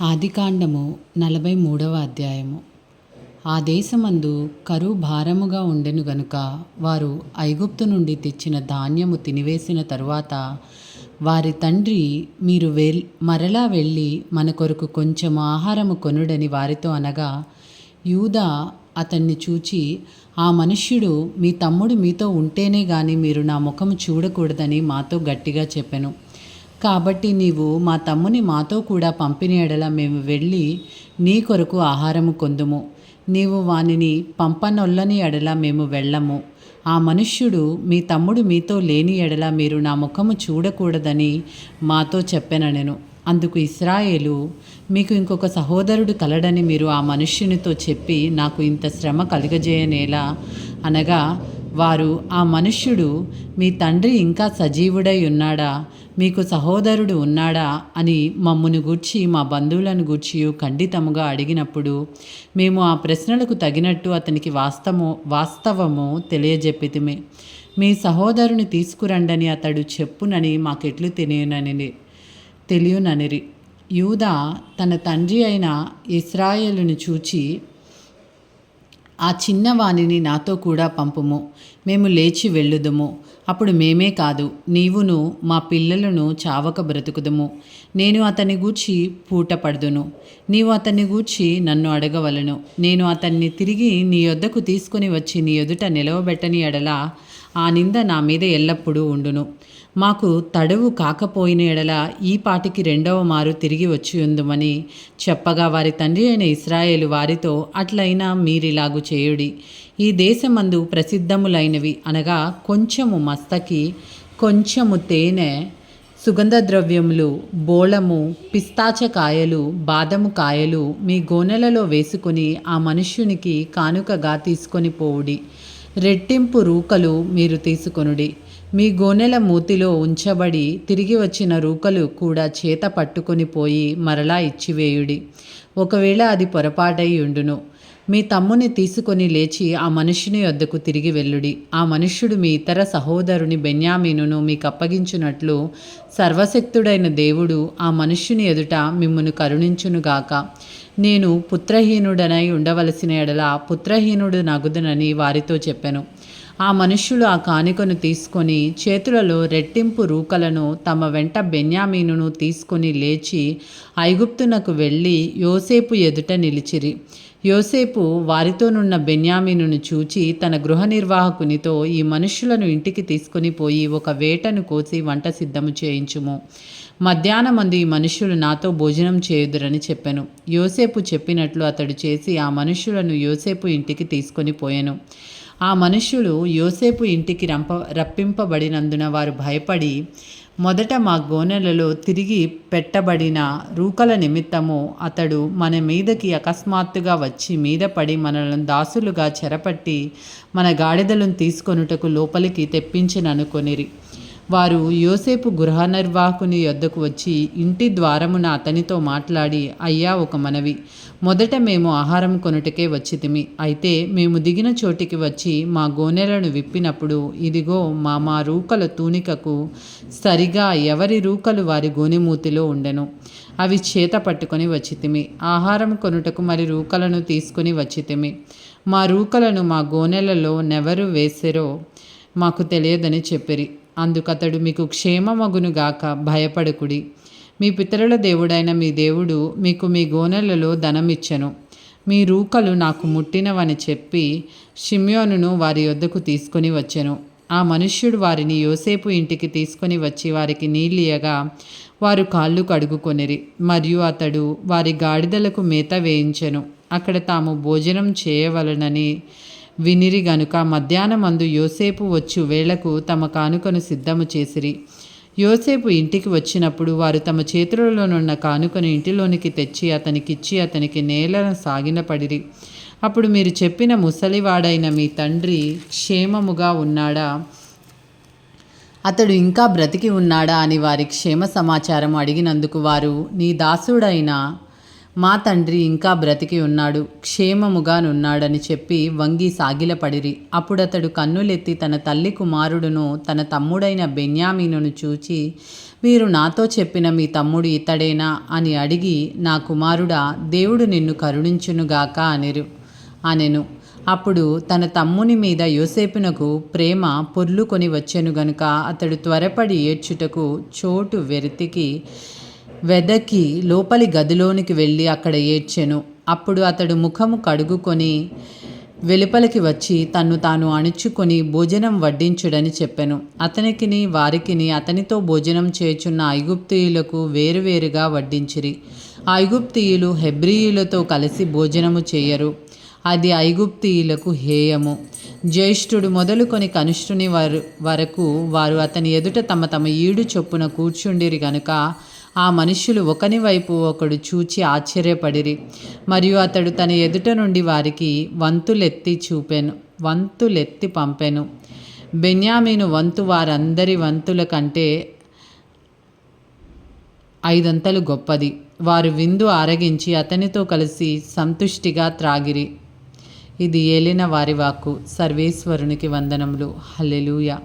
ఆదికాండము 43వ అధ్యాయము. ఆ దేశమందు కరువు భారముగా ఉండెను గనుక వారు ఐగుప్తు నుండి తెచ్చిన ధాన్యము తినివేసిన తరువాత వారి తండ్రి, మీరు మరలా వెళ్ళి మన కొరకు కొంచెం ఆహారము కొనుడని వారితో అనగా, యూదా అతన్ని చూచి, ఆ మనుష్యుడు మీ తమ్ముడు మీతో ఉంటేనే గాని మీరు నా ముఖము చూడకూడదని మాతో గట్టిగా చెప్పెను. కాబట్టి నీవు మా తమ్ముని మాతో కూడా పంపిన ఎడల మేము వెళ్ళి నీ కొరకు ఆహారము కొందుము. నీవు వానిని పంపనొల్లని ఎడల మేము వెళ్ళము. ఆ మనుష్యుడు మీ తమ్ముడు మీతో లేని ఎడల మీరు నా ముఖము చూడకూడదని మాతో చెప్పెననెను. అందుకు ఇశ్రాయేలు, మీకు ఇంకొక సహోదరుడు కలడని మీరు ఆ మనుష్యునితో చెప్పి నాకు ఇంత శ్రమ కలుగజేయనేలా అనగా, వారు, ఆ మనుష్యుడు మీ తండ్రి ఇంకా సజీవుడై ఉన్నాడా, మీకు సహోదరుడు ఉన్నాడా అని మమ్మును గూర్చి మా బంధువులను గూర్చి ఖండితముగా అడిగినప్పుడు మేము ఆ ప్రశ్నలకు తగినట్టు అతనికి వాస్తవము తెలియజెప్పితిమి. మీ సహోదరుని తీసుకురండని అతడు చెప్పునని మాకెట్లు తెలియననిరి. యూదా తన తండ్రి అయిన ఇశ్రాయేలును చూచి, ఆ చిన్నవానిని నాతో కూడా పంపుము, మేము లేచి వెళ్ళుదుము. అప్పుడు మేమే కాదు, నీవును మా పిల్లలను చావక బ్రతుకుదుము. నేను అతని గూర్చి పూటపడుదును, నీవు అతన్ని గూర్చి నన్ను అడగవలను. నేను అతన్ని తిరిగి నీ యొద్దకు తీసుకుని వచ్చి నీ ఎదుట నిలవబెట్టని ఎడల ఆ నింద నా మీద ఎల్లప్పుడూ ఉండును. మాకు తడవు కాకపోయిన ఎడల ఈ పాటికి రెండవ మారు తిరిగి వచ్చి ఉందుమని చెప్పగా, వారి తండ్రి అయిన ఇశ్రాయేలు వారితో, అట్లయినా మీరిలాగు చేయుడి. ఈ దేశమందు ప్రసిద్ధములైనవి అనగా కొంచెము మస్తకి, కొంచెము తేనె, సుగంధ ద్రవ్యములు, బోళము, పిస్తాచకాయలు, బాదము కాయలు మీ గోనెలలో వేసుకుని ఆ మనుష్యునికి కానుకగా తీసుకొని పోవుడి. రెట్టింపు రూకలు మీరు తీసుకొనుడి. మీ గోనెల మూతిలో ఉంచబడి తిరిగి వచ్చిన రూకలు కూడా చేత పట్టుకొని పోయి మరలా ఇచ్చివేయుడి. ఒకవేళ అది పొరపాటై ఉండును, మీ తమ్ముని తీసుకొని లేచి ఆ మనుష్యుని వద్దకు తిరిగి వెళ్ళుడి. ఆ మనుష్యుడు మీ ఇతర సహోదరుని బెన్యామీనును మీకు అప్పగించున్నట్లు సర్వశక్తుడైన దేవుడు ఆ మనుష్యుని ఎదుట మిమ్మును కరుణించునుగాక. నేను పుత్రహీనుడనై ఉండవలసిన ఎడల పుత్రహీనుడు నగుదునని వారితో చెప్పెను. ఆ మనుష్యులు ఆ కానుకను తీసుకొని చేతులలో రెట్టింపు రూకలను తమ వెంట బెన్యామీనును తీసుకొని లేచి ఐగుప్తునకు వెళ్ళి యోసేపు ఎదుట నిలిచిరి. యోసేపు వారితోనున్న బెన్యామీనును చూచి తన గృహ నిర్వాహకునితో, ఈ మనుష్యులను ఇంటికి తీసుకొని పోయి ఒక వేటను కోసి వంట సిద్ధము చేయించుము. మధ్యాహ్నమందు ఈ మనుష్యులు నాతో భోజనం చేయుదురని చెప్పెను. యోసేపు చెప్పినట్లు అతడు చేసి ఆ మనుష్యులను యోసేపు ఇంటికి తీసుకొని పోయెను. ఆ మనుష్యులు యోసేపు ఇంటికి రప్పింపబడినందున వారు భయపడి, మొదట మా గోనెలలో తిరిగి పెట్టబడిన రూకల నిమిత్తము అతడు మన మీదకి అకస్మాత్తుగా వచ్చి మీద పడి మనలను దాసులుగా చెరపట్టి మన గాడిదలను తీసుకొనుటకు లోపలికి తెప్పించిననుకొనిరి. వారు యోసేపు గృహ నిర్వాహకుని యొద్దకు వచ్చి ఇంటి ద్వారమున అతనితో మాట్లాడి, అయ్యా, ఒక మనవి. మొదట మేము ఆహారం కొనుటకే వచ్చితిమి. అయితే మేము దిగిన చోటికి వచ్చి మా గోనెలను విప్పినప్పుడు ఇదిగో మా రూకల తూనికకు సరిగా ఎవరి రూకలు వారి గోనెమూతిలో ఉండెను. అవి చేత పట్టుకొని వచ్చితిమి. ఆహారం కొనుటకు మరి రూకలను తీసుకుని వచ్చితిమి. మా రూకలను మా గోనెలలో నెవరు వేసెరో మాకు తెలియదని చెప్పిరి. అందుకతడు, మీకు క్షేమమగునుగాక, భయపడకుడి. మీ పితరుల దేవుడైన మీ దేవుడు మీకు మీ గోనెలలో ధనమిచ్చెను. మీ రూకలు నాకు ముట్టినవని చెప్పి షిమ్యోనును వారి యొద్దకు తీసుకొని వచ్చెను. ఆ మనుష్యుడు వారిని యోసేపు ఇంటికి తీసుకొని వచ్చి వారికి నీళ్ళియగా వారు కాళ్ళు కడుగుకొనిరి. మరియు అతడు వారి గాడిదలకు మేత వేయించెను. అక్కడ తాము భోజనం చేయవలనని వినిరి గనుక మధ్యాహ్నమందు యోసేపు వచ్చు వేళకు తమ కానుకను సిద్ధము చేసిరి. యోసేపు ఇంటికి వచ్చినప్పుడు వారు తమ చేతులలోనున్న కానుకను ఇంటిలోనికి తెచ్చి అతనికిచ్చి అతనికి నేలను సాగిలపడిరి. అప్పుడు, మీరు చెప్పిన ముసలివాడైన మీ తండ్రి క్షేమముగా ఉన్నాడా, అతడు ఇంకా బ్రతికి ఉన్నాడా అని వారి క్షేమ సమాచారం అడిగినందుకు వారు, నీ దాసుడైన మా తండ్రి ఇంకా బ్రతికి ఉన్నాడు, క్షేమముగానున్నాడని చెప్పి వంగి సాగిలపడిరి. అప్పుడతడు కన్నులెత్తి తన తల్లి కుమారుడును తన తమ్ముడైన బెన్యామీనును చూచి, మీరు నాతో చెప్పిన మీ తమ్ముడు ఇతడేనా అని అడిగి, నా కుమారుడా, దేవుడు నిన్ను కరుణించునుగాక అనెను. అప్పుడు తన తమ్ముని మీద యోసేపునకు ప్రేమ పొర్లుకొని వచ్చెను గనుక అతడు త్వరపడి ఏడ్చుటకు చోటు వెదకి లోపలి గదిలోనికి వెళ్ళి అక్కడ ఏడ్చెను. అప్పుడు అతడు ముఖము కడుగుకొని వెలుపలికి వచ్చి తన్ను తాను అణుచుకొని భోజనం వడ్డించుడని చెప్పెను. అతనికిని వారికిని అతనితో భోజనం చేయుచున్న ఐగుప్తీయులకు వేరువేరుగా వడ్డించిరి. ఐగుప్తీయులు హెబ్రీయులతో కలిసి భోజనము చేయరు, అది ఐగుప్తీయులకు హేయము. జ్యేష్ఠుడు మొదలుకొని కనిష్ఠుని వరకు వారు అతని ఎదుట తమ తమ ఈడు చొప్పున కూర్చుండిరి గనుక ఆ మనుష్యులు ఒకని వైపు ఒకడు చూచి ఆశ్చర్యపడిరి. మరియు అతడు తన ఎదుట నుండి వారికి వంతులెత్తి పంపెను. బెన్యామీను వంతు వారందరి వంతుల కంటే 5 అంతలు గొప్పది. వారు విందు ఆరగించి అతనితో కలిసి సంతుష్టిగా త్రాగిరి. ఇది ఏలిన వారి వాక్కు. సర్వేశ్వరునికి వందనములు. హల్లెలూయా.